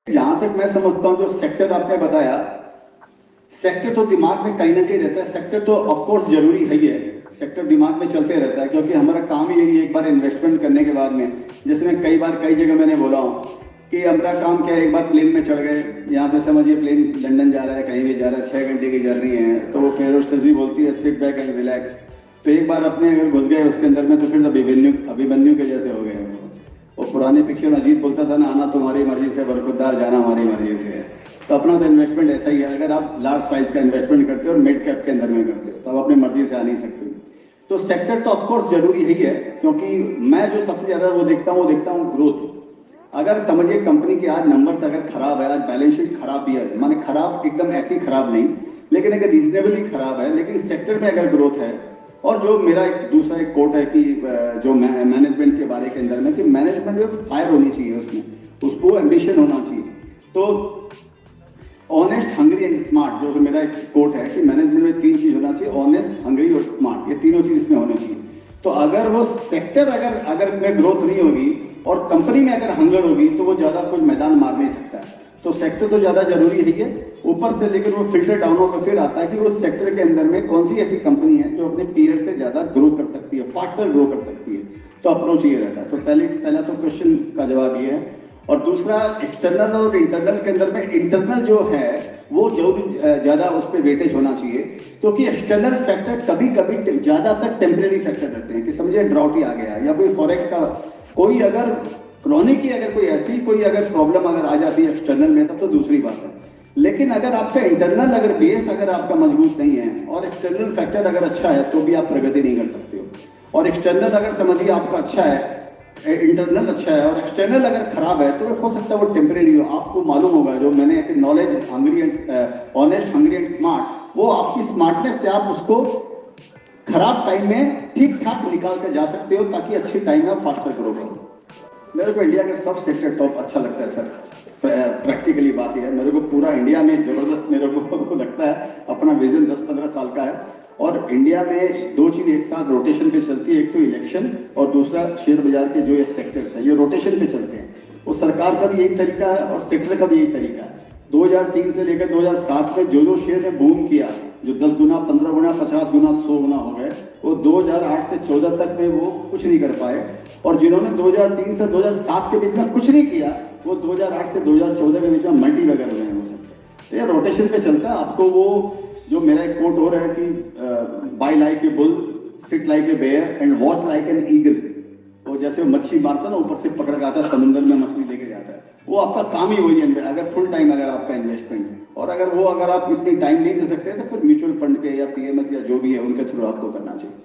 जहां तक मैं समझता हूं, जो सेक्टर आपने बताया, सेक्टर तो दिमाग में कहीं ना कहीं रहता है। सेक्टर तो ऑफकोर्स जरूरी है ही है, सेक्टर दिमाग में चलते रहता है, क्योंकि हमारा काम ही यही है। एक बार इन्वेस्टमेंट करने के बाद में, जैसे मैं कई बार कई जगह मैंने बोला हूँ कि हमारा काम क्या है, एक बार प्लेन में चढ़ गए, यहाँ से समझिए प्लेन लंदन जा रहा है, कहीं भी जा रहा है, 6 घंटे की जर्नी है, तो वो एयर होस्टेस भी बोलती है सिट बैक एंड रिलैक्स। तो एक बार अपने अगर घुस गए उसके अंदर में, तो फिर अभिमन्यु के जैसे हो गए। वो पुरानी पिक्चर अजीत बोलता था ना, आना तुम्हारी मर्जी से, बरखुरदार जाना हमारी मर्जी से है। तो अपना तो इन्वेस्टमेंट ऐसा ही है, अगर आप लार्ज साइज का इन्वेस्टमेंट करते हो और मिड कैप के अंदर में करते हो, तो आप अपनी मर्जी से आ नहीं सकते। तो सेक्टर तो ऑफकोर्स जरूरी ही है, क्योंकि मैं जो सबसे ज्यादा वो देखता हूँ ग्रोथ। अगर समझिए कंपनी के आज नंबर्स अगर खराब है, आज बैलेंस शीट खराब भी है, माने खराब एकदम ऐसी खराब नहीं, लेकिन अगर रीजनेबली खराब है, लेकिन सेक्टर में अगर ग्रोथ है। और जो मेरा एक दूसरा एक कोट है कि जो मैनेजमेंट के बारे के अंदर में, कि मैनेजमेंट में फायर होनी चाहिए, उसमें उसको एम्बिशन होना चाहिए। तो ऑनेस्ट, हंग्री एंड स्मार्ट, जो मेरा एक कोट है कि मैनेजमेंट में 3 चीज होना चाहिए, ऑनेस्ट, हंग्री और स्मार्ट, ये तीनों चीज इसमें होनी चाहिए। तो अगर वो सेक्टर अगर में ग्रोथ नहीं होगी और कंपनी में अगर हंगर होगी, तो वो ज्यादा कुछ मैदान मार नहीं सकता है। तो सेक्टर तो ज्यादा जरूरी है। ऊपर से लेकर वो फिल्टर डाउन होकर फिर आता है कि उस सेक्टर के अंदर में कौन सी ऐसी कंपनी है जो अपने पीरियड से ज्यादा ग्रो कर सकती है, फास्टर ग्रो कर सकती है। तो अप्रोच ये रहता है। तो पहला तो क्वेश्चन का जवाब ये है। और दूसरा, एक्सटर्नल और इंटरनल के अंदर में, इंटरनल जो है वो जो ज्यादा उस पर वेटेज होना चाहिए, क्योंकि एक्सटर्नल फैक्टर कभी कभी ज्यादातर टेम्परेरी फैक्टर रहते हैं। कि समझिए ड्राउट ही आ गया, या कोई फॉरेक्स का कोई अगर क्रॉनिक की अगर कोई ऐसी कोई अगर प्रॉब्लम अगर आ जाती है एक्सटर्नल में, तब तो दूसरी बात है। लेकिन अगर आपका इंटरनल अगर बेस अगर आपका मजबूत नहीं है और एक्सटर्नल फैक्टर अगर अच्छा है, तो भी आप प्रगति नहीं कर सकते हो। और एक्सटर्नल अगर समझिए आपका अच्छा है, इंटरनल अच्छा है और एक्सटर्नल अगर खराब है, तो हो सकता है वो टेम्परेरी हो। आपको मालूम होगा, जो मैंने knowledge, hungry and honest, hungry and smart, वो आपकी स्मार्टनेस से आप उसको खराब टाइम में ठीक ठाक निकाल कर जा सकते हो, ताकि अच्छी टाइम में आप फास्टर ग्रो करो। मेरे को इंडिया का सब सेक्टर टॉप अच्छा लगता है सर। प्रैक्टिकली बात यह है, मेरे को पूरा इंडिया में जबरदस्त मेरे को लगता है। अपना विजन 10-15 साल का है, और इंडिया में 2 चीज एक साथ रोटेशन पे चलती है। एक तो इलेक्शन, और दूसरा शेयर बाजार के जो ये सेक्टर्स है, ये रोटेशन पे चलते हैं। वो सरकार का भी यही तरीका है और सेक्टर का भी यही तरीका है। 2003 से लेकर 2007 में जो शेयर ने बूम किया, जो 10 गुना, 15 गुना, 50 गुना, 100 गुना हो गए, वो 2008 से 14 तक में वो कुछ नहीं कर पाए। और जिन्होंने 2003 से 2007 के बीच में कुछ नहीं किया, वो 2008 से 2014 के बीच में मल्टी वगैरह हो गए हो सकते। तो ये रोटेशन पे चलता है। आपको वो जो मेरा एक कोट हो रहा है कि buy like a bull, sit like a bear and watch like an eagle. वो जैसे मच्छी मारता ना, ऊपर से पकड़ के आता है, समुद्र में मछली लेके जाता है, वो आपका काम ही वही है। अगर फुल टाइम अगर आपका इन्वेस्टमेंट है, और अगर आप इतनी टाइम नहीं दे सकते, तो फिर म्यूचुअल फंड के या पीएमएस या जो भी है उनके थ्रू आपको करना चाहिए।